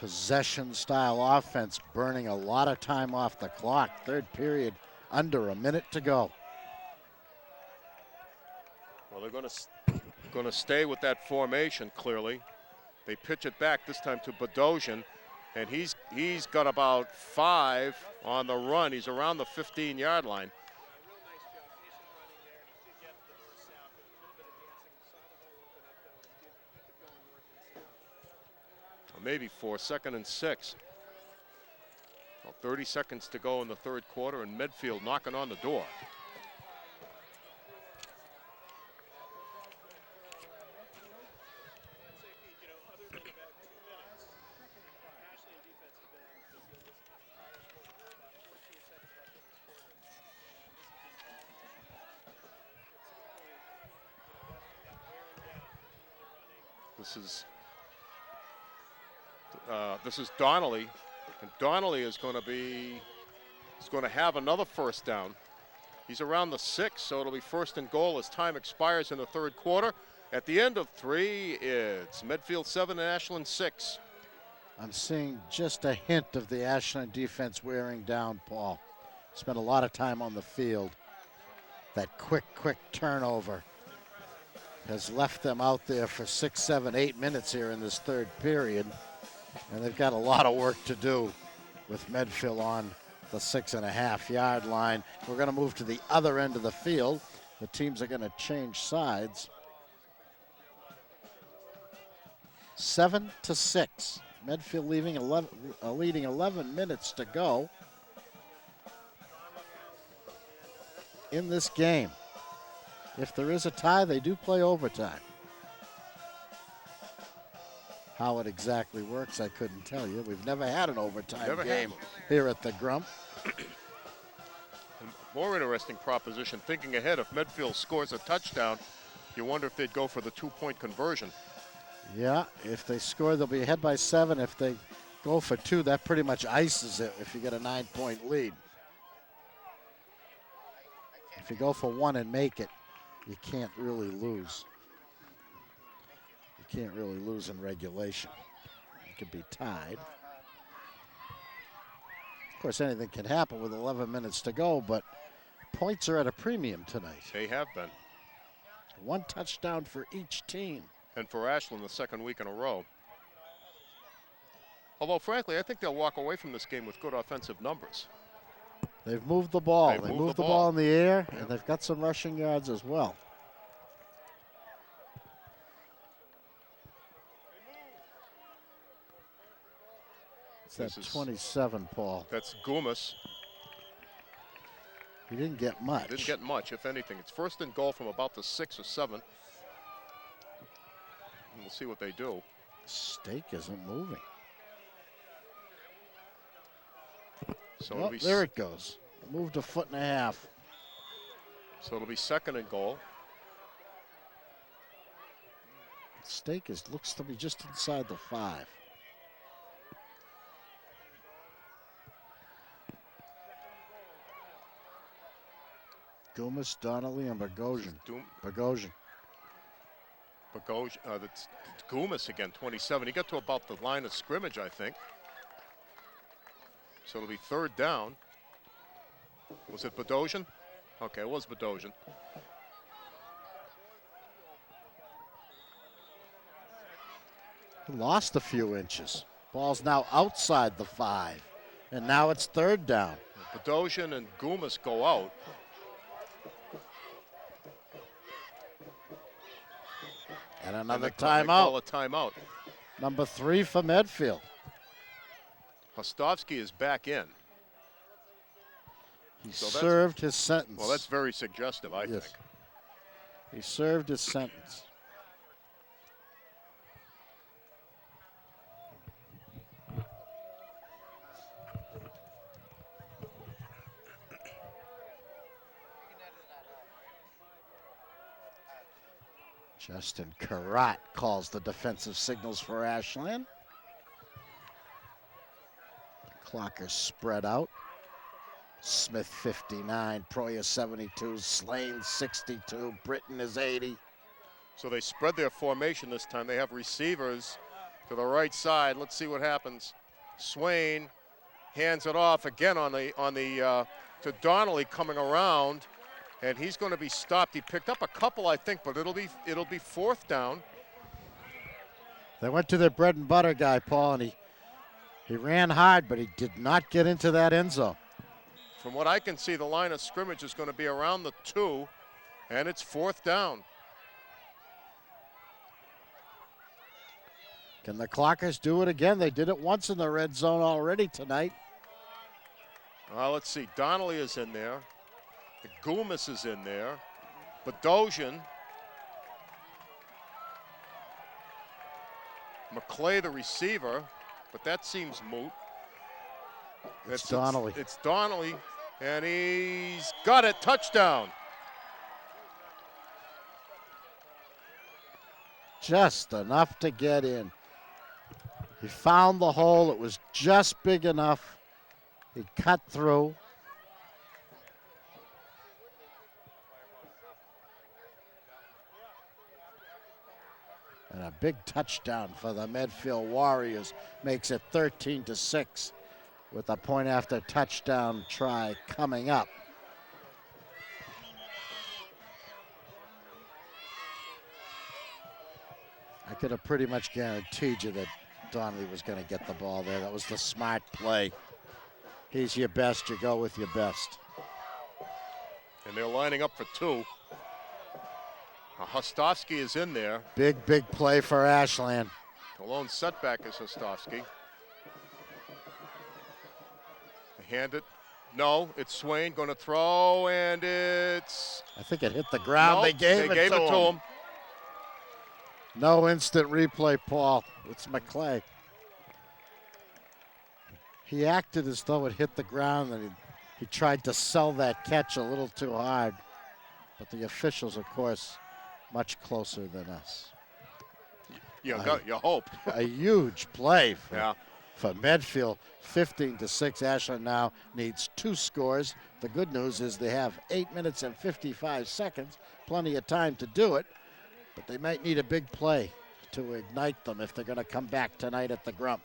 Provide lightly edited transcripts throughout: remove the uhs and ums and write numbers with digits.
possession-style offense, burning a lot of time off the clock. Third period, under a minute to go. Well, they're going to stay with that formation, clearly. They pitch it back, this time to Bedosian, and he's got about 5 on the run. He's around the 15-yard line. Maybe 4, 2nd and 6. Well, 30 seconds to go in the third quarter, and Medfield knocking on the door. This is Donnelly, and Donnelly is going to have another first down. He's around the 6, so it'll be 1st and goal as time expires in the third quarter. At the end of 3, it's Medfield 7 and Ashland 6. I'm seeing just a hint of the Ashland defense wearing down, Paul. Spent a lot of time on the field. That quick turnover has left them out there for 6, 7, 8 minutes here in this third period. And they've got a lot of work to do with Medfield on the 6.5-yard line. We're going to move to the other end of the field. The teams are going to change sides. 7-6. Medfield leading 11 minutes to go in this game. If there is a tie, they do play overtime. How it exactly works, I couldn't tell you. We've never had an overtime game here at the Grump. More interesting proposition, thinking ahead, if Medfield scores a touchdown, you wonder if they'd go for the 2-point conversion. Yeah, if they score, they'll be ahead by 7. If they go for 2, that pretty much ices it if you get a 9-point lead. If you go for 1 and make it, you can't really lose. You can't really lose in regulation. You could be tied. Of course, anything can happen with 11 minutes to go, but points are at a premium tonight. They have been. 1 touchdown for each team. And for Ashland, the 2nd week in a row. Although, frankly, I think they'll walk away from this game with good offensive numbers. They've moved the ball. They moved the ball in the air, yeah, and they've got some rushing yards as well. It's that 27, Paul. That's Goomis. He didn't get much. Didn't get much, if anything. It's 1st and goal from about the 6 or 7. And we'll see what they do. Stake isn't moving. So there it goes. Moved 1.5 feet. So it'll be 2nd and goal. Stake looks to be just inside the 5. Goomis, Donnelly, and Bogosian. That's Goomis again, 27. He got to about the line of scrimmage, I think. So it'll be 3rd down. Was it Bedosian? Okay, it was Bedosian. He lost a few inches. Ball's now outside the 5. And now it's 3rd down. Bedosian and Goomis go out. And another timeout. Call a timeout. Number 3 for Medfield. Hostovsky is back in. He served his sentence. Well, that's very suggestive, I think. He served his sentence. Justin Carrot calls the defensive signals for Ashland. Clocker spread out. Smith 59, Proya 72, Slane 62, Britton is 80. So they spread their formation this time. They have receivers to the right side. Let's see what happens. Swain hands it off again to Donnelly coming around, and he's going to be stopped. He picked up a couple, I think, but it'll be fourth down. They went to their bread and butter guy, Paul, and he ran hard, but he did not get into that end zone. From what I can see, the line of scrimmage is going to be around the 2, and it's fourth down. Can the Clockers do it again? They did it once in the red zone already tonight. Let's see. Donnelly is in there. Goomis is in there. Bedosian. McClay, the receiver, but that seems moot. It's Donnelly. It's Donnelly, and he's got it. Touchdown. Just enough to get in. He found the hole. It was just big enough. He cut through. And a big touchdown for the Medfield Warriors makes it 13-6 with a point after touchdown try coming up. I could have pretty much guaranteed you that Donnelly was going to get the ball there. That was the smart play. He's your best, you go with your best. And they're lining up for 2. Hostovsky is in there. Big play for Ashland. The lone setback is Hostovsky. Hand it. No, it's Swain going to throw, and it's... I think it hit the ground. Nope, they gave it to him. No instant replay, Paul. It's McClay. He acted as though it hit the ground, and he tried to sell that catch a little too hard. But the officials, of course, much closer than us. You hope. A huge play for Medfield, 15-6. Ashland now needs 2 scores. The good news is they have 8 minutes and 55 seconds, plenty of time to do it, but they might need a big play to ignite them if they're going to come back tonight at the Grump.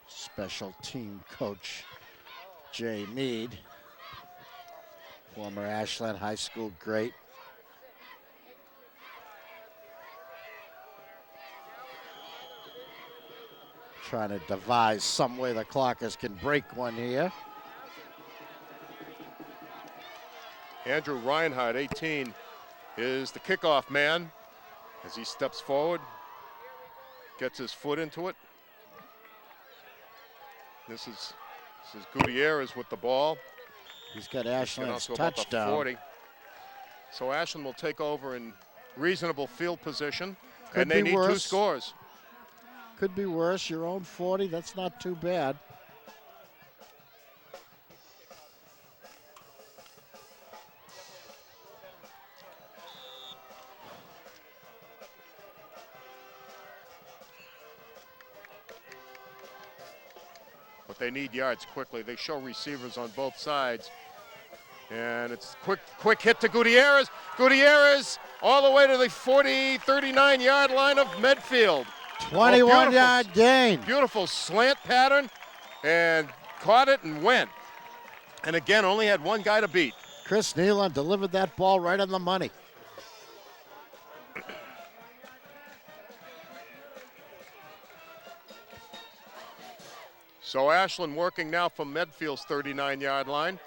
Special team coach Jay Mead, former Ashland High School great. Trying to devise some way the Clockers can break one here. Andrew Reinhardt, 18, is the kickoff man as he steps forward, gets his foot into it. This is Gutierrez with the ball. He's got Ashland's touchdown. So Ashland will take over in reasonable field position, and they need 2 scores. Could be worse. Your own 40, that's not too bad. But they need yards quickly. They show receivers on both sides. And it's quick hit to Gutierrez. Gutierrez all the way to the 39-yard line of Medfield. 21-yard gain. Beautiful slant pattern, and caught it and went. And again, only had 1 guy to beat. Chris Nealon delivered that ball right on the money. So Ashland working now from Medfield's 39-yard line.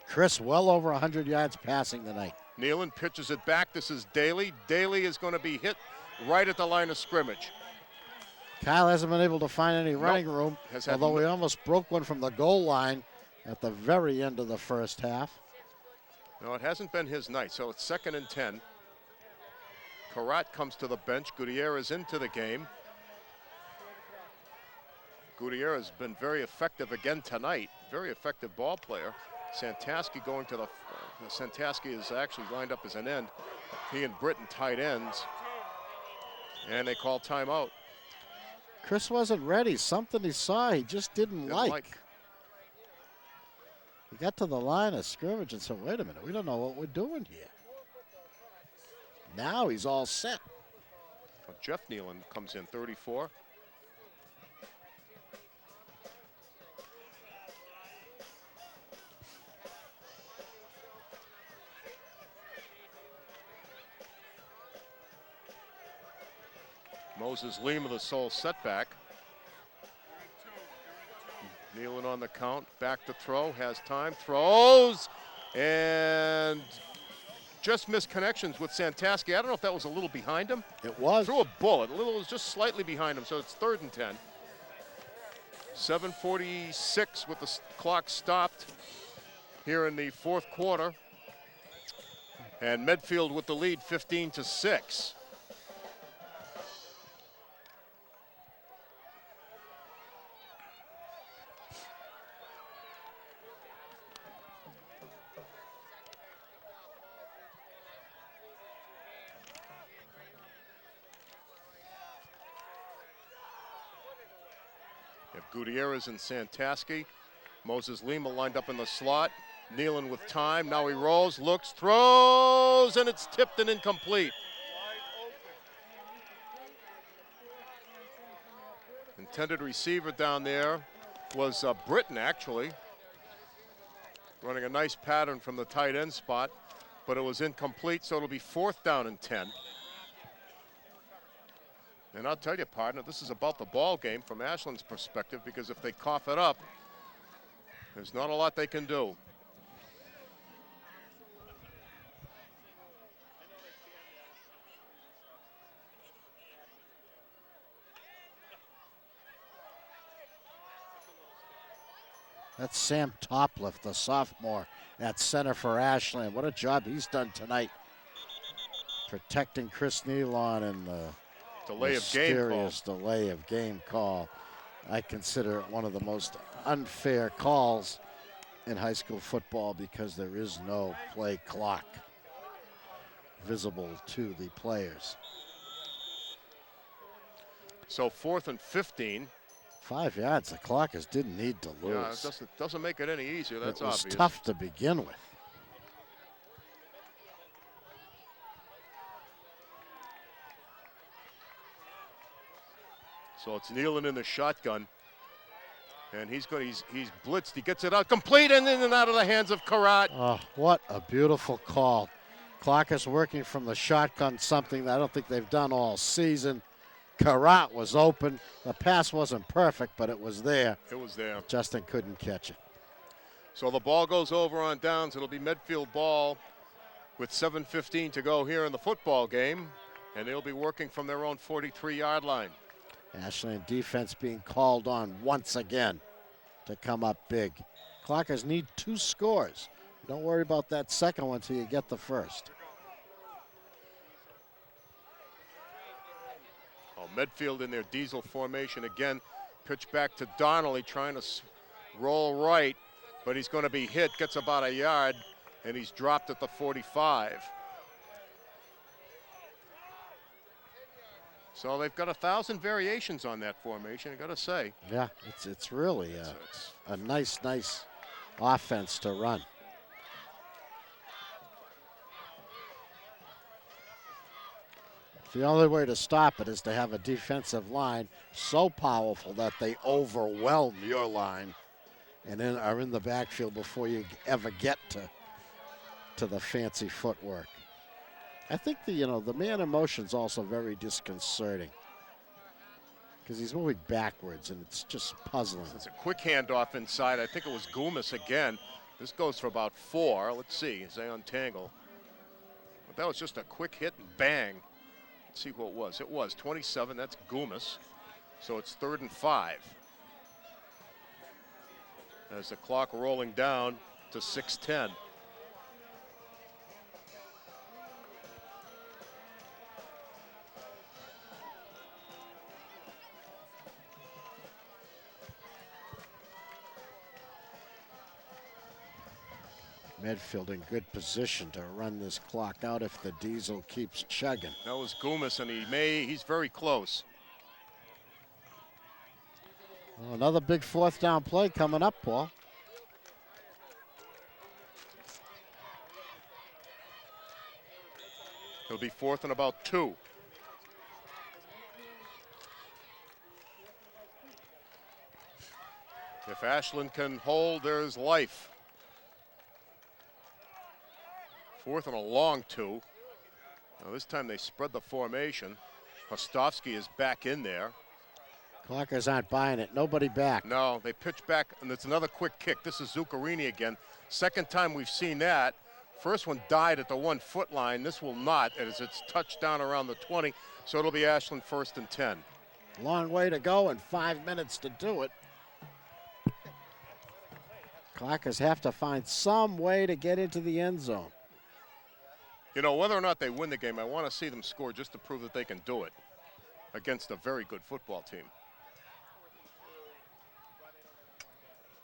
Chris well over 100 yards passing tonight. Nealon pitches it back. This is Daly. Daly is going to be hit right at the line of scrimmage. Kyle hasn't been able to find any running room, although he almost broke one from the goal line at the very end of the first half. No, it hasn't been his night, so it's 2nd and 10. Karat comes to the bench. Gutierrez into the game. Gutierrez has been very effective again tonight. Very effective ball player. Santaski going to the Santaski is actually lined up as an end. He and Britton tight ends. And they call timeout. Chris wasn't ready. Something he saw he just didn't like. He got to the line of scrimmage and said, wait a minute, we don't know what we're doing here. Now he's all set. Well, Jeff Nealon comes in, 34. Moses Lima, the sole setback. Nealon on the count, back to throw, has time, throws, and just missed connections with Santaski. I don't know if that was a little behind him. It was. Threw a bullet, it was just slightly behind him, so it's 3rd and 10. 7:46 with the clock stopped here in the 4th quarter. And Medfield with the lead, 15-6. Gutierrez and Santaski. Moses Lima lined up in the slot. Nealon with time. Now he rolls, looks, throws, and it's tipped and incomplete. Intended receiver down there was Britton, actually. Running a nice pattern from the tight end spot, but it was incomplete, so it'll be 4th down and 10. And I'll tell you, partner, this is about the ball game from Ashland's perspective, because if they cough it up, there's not a lot they can do. That's Sam Topliff, the sophomore at center for Ashland. What a job he's done tonight, protecting Chris Nealon and the mysterious delay of game call. I consider it one of the most unfair calls in high school football because there is no play clock visible to the players. So 4th and 15. 5 yards. The Clockers didn't need to lose. Yeah, it doesn't make it any easier. That's obvious. It was tough to begin with. So it's Nealon in the shotgun, and he's blitzed. He gets it out, complete, and in and out of the hands of Karat. Oh, what a beautiful call! Clockers working from the shotgun, something that I don't think they've done all season. Karat was open. The pass wasn't perfect, but it was there. It was there. Justin couldn't catch it. So the ball goes over on downs. It'll be Medfield ball with 7:15 to go here in the football game, and they'll be working from their own 43-yard line. Ashland defense being called on once again to come up big. Clockers need 2 scores. Don't worry about that second one till you get the first. Oh, Medfield in their diesel formation again. Pitch back to Donnelly, trying to roll right, but he's going to be hit, gets about a yard, and he's dropped at the 45. So they've got 1,000 variations on that formation, I got to say. Yeah, it's really a nice offense to run. The only way to stop it is to have a defensive line so powerful that they overwhelm your line and then are in the backfield before you ever get to the fancy footwork. I think the man in motion's also very disconcerting because he's moving backwards and it's just puzzling. It's a quick handoff inside. I think it was Goomis again. This goes for about 4. Let's see as they untangle. But that was just a quick hit and bang. Let's see who it was. It was 27. That's Goomis. So it's 3rd and 5. As the clock rolling down to 6:10. Medfield in good position to run this clock out if the diesel keeps chugging. That was Goomis, and he's very close. Well, another big fourth down play coming up, Paul. It'll be 4th and about 2. If Ashland can hold, there's life. 4th and a long 2. Now this time they spread the formation. Hostovsky is back in there. Clockers aren't buying it. Nobody back. No, they pitch back, and it's another quick kick. This is Zuccarini again. Second time we've seen that. First one died at the 1-foot line. This will not, as it's touched down around the 20, so it'll be Ashland 1st and 10. Long way to go and 5 minutes to do it. Clockers have to find some way to get into the end zone. You know, whether or not they win the game, I want to see them score just to prove that they can do it against a very good football team.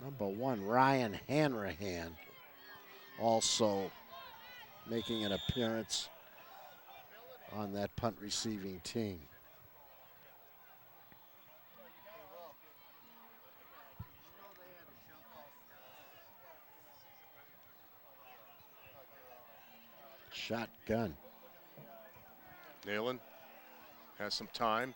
Number 1, Ryan Hanrahan, also making an appearance on that punt receiving team. Shotgun. Neyland has some time,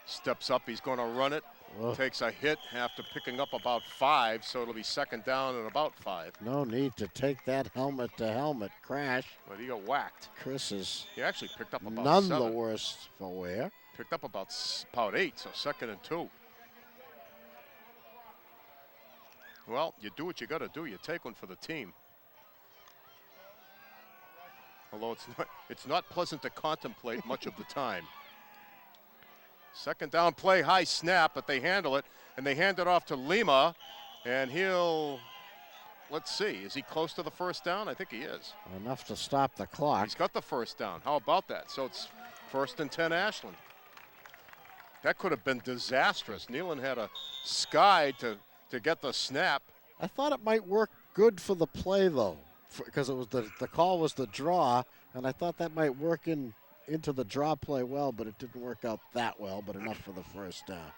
steps up, he's going to run it. Whoa. Takes a hit after picking up about 5, so it'll be 2nd down and about 5. No need to take that helmet-to-helmet crash. But he got whacked. Chris is He actually picked up about none 7. the worse for wear. Picked up about 8, so 2nd and 2. Well, you do what you got to do. You take one for the team. Although it's not pleasant to contemplate much of the time. 2nd down play, high snap, but they handle it, and they hand it off to Lima, and let's see, is he close to the 1st down? I think he is. Enough to stop the clock. He's got the 1st down. How about that? So it's 1st and 10 Ashland. That could have been disastrous. Nealon had a sky to get the snap. I thought it might work good for the play, though, because it was the call was the draw, and I thought that might work into the draw play well, but it didn't work out that well, but enough for the 1st down.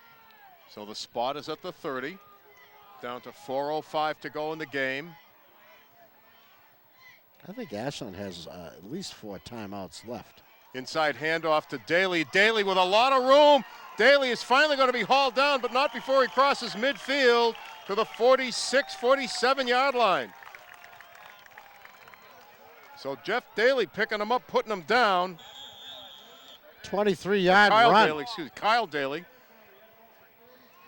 So the spot is at the 30, down to 4:05 to go in the game. I think Ashland has at least 4 timeouts left. Inside handoff to Daly. Daly with a lot of room. Daly is finally going to be hauled down, but not before he crosses midfield to the 46, 47-yard line. So Jeff Daly picking him up, putting him down. 23-yard Kyle run. Daly, Kyle Daly.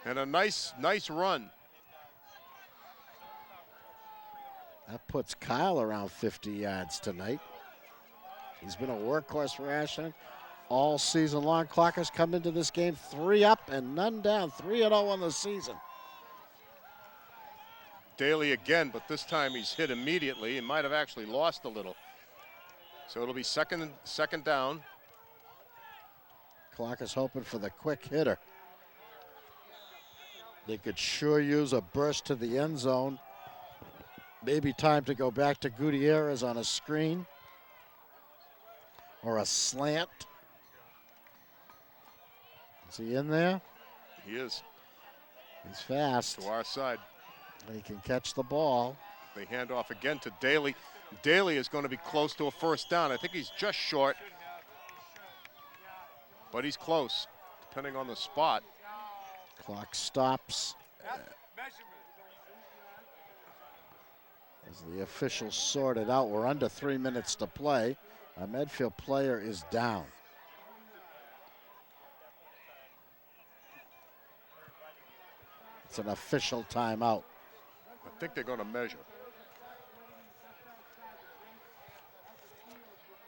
And a nice run. That puts Kyle around 50 yards tonight. He's been a workhorse for Ashland all season long. Clockers come into this game 3 up and none down, 3-0 on the season. Daly again, but this time he's hit immediately and might have actually lost a little. So it'll be second down. Clockers hoping for the quick hitter. They could sure use a burst to the end zone. Maybe time to go back to Gutierrez on a screen or a slant. Is he in there? He is. He's fast. To our side. He can catch the ball. They hand off again to Daly. Daly is going to be close to a 1st down. I think he's just short, but he's close, depending on the spot. Clock stops. As the officials sort it out, we're under 3 minutes to play. A Medfield player is down. It's an official timeout. I think they're going to measure.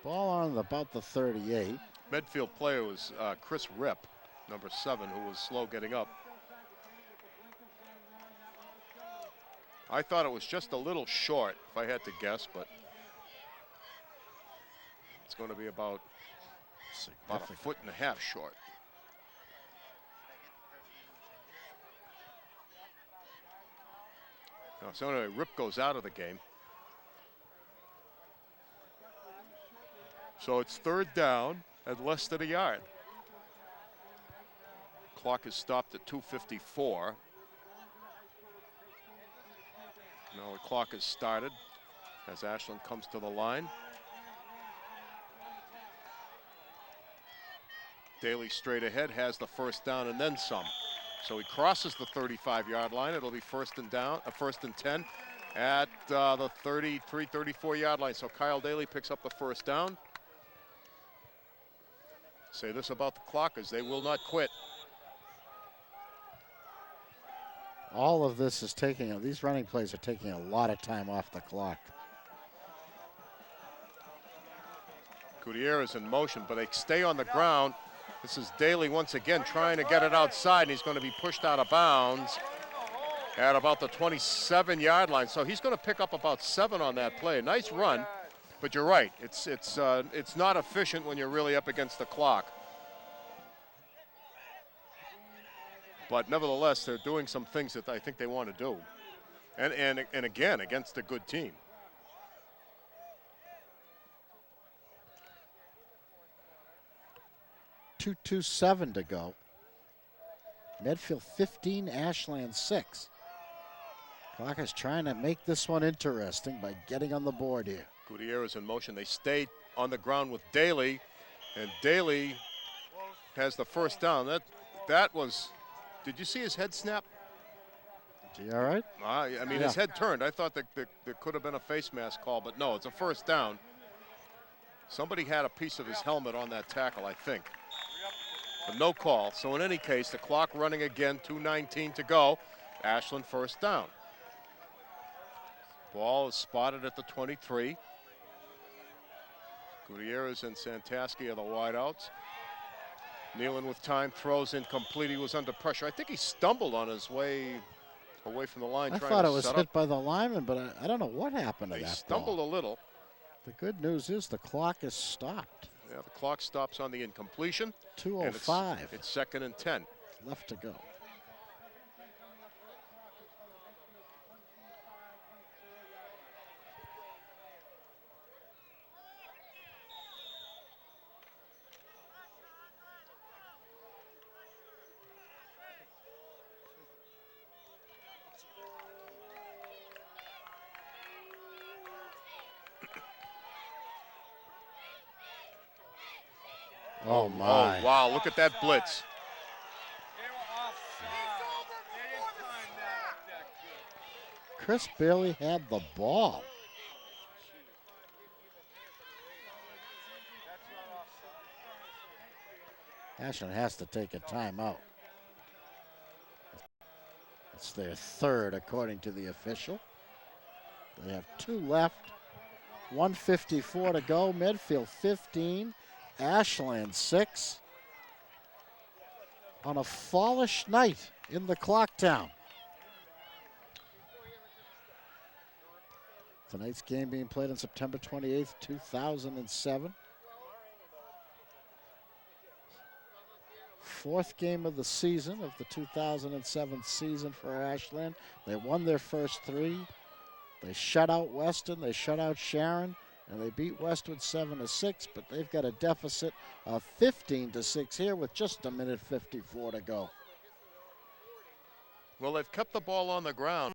Ball on about the 38. Medfield player was Chris Rip, number 7, who was slow getting up. I thought it was just a little short, if I had to guess, but it's going to be about a 1.5 foot short. So anyway, Rip goes out of the game. So it's third down at less than a yard. Clock is stopped at 2:54. Now the clock is started as Ashland comes to the line. Daly straight ahead, has the first down and then some. So he crosses the 35-yard line. It'll be first and 10 at the 33, 34-yard line. So Kyle Daly picks up the first down. Say this about the Clockers, they will not quit. All of this is these running plays are taking a lot of time off the clock. Gutierrez in motion, but they stay on the ground. This is Daly once again trying to get it outside, and he's going to be pushed out of bounds at about the 27-yard line. So he's going to pick up about 7 on that play. A nice run, but you're right. It's not efficient when you're really up against the clock. But nevertheless, they're doing some things that I think they want to do. And again, against a good team. .227 to go. Medfield 15, Ashland 6. Clock is trying to make this one interesting by getting on the board here. Gutierrez in motion. They stay on the ground with Daly, and Daly has the first down. That was, did you see his head snap? Is he all right? I mean, his head turned. I thought that there could have been a face mask call, but no, it's a first down. Somebody had a piece of his helmet on that tackle, I think. But no call. So in any case, the clock running again, 2:19 to go. Ashland first down. Ball is spotted at the 23. Gutierrez and Santaski are the wideouts. Nealon with time, throws incomplete. He was under pressure. I think he stumbled on his way away from the line. I thought it was hit by the lineman, but I don't know what happened to that. He stumbled a little. The good news is the clock is stopped. Yeah, the clock stops on the incompletion. 2:05. It's second and 10. Left to go. Oh, my. Oh, wow, look at that blitz. Chris Bailey had the ball. Ashland has to take a timeout. It's their third, according to the official. They have 2 left. 1:54 to go. Medfield 15. Ashland 6 on a fallish night in the clock town. Tonight's game being played on September 28th, 2007. 4th game of the season, of the 2007 season for Ashland. They won their first 3. They shut out Weston, they shut out Sharon, and they beat Westwood 7-6, but they've got a deficit of 15-6 here with just 1:54 to go. Well, they've kept the ball on the ground.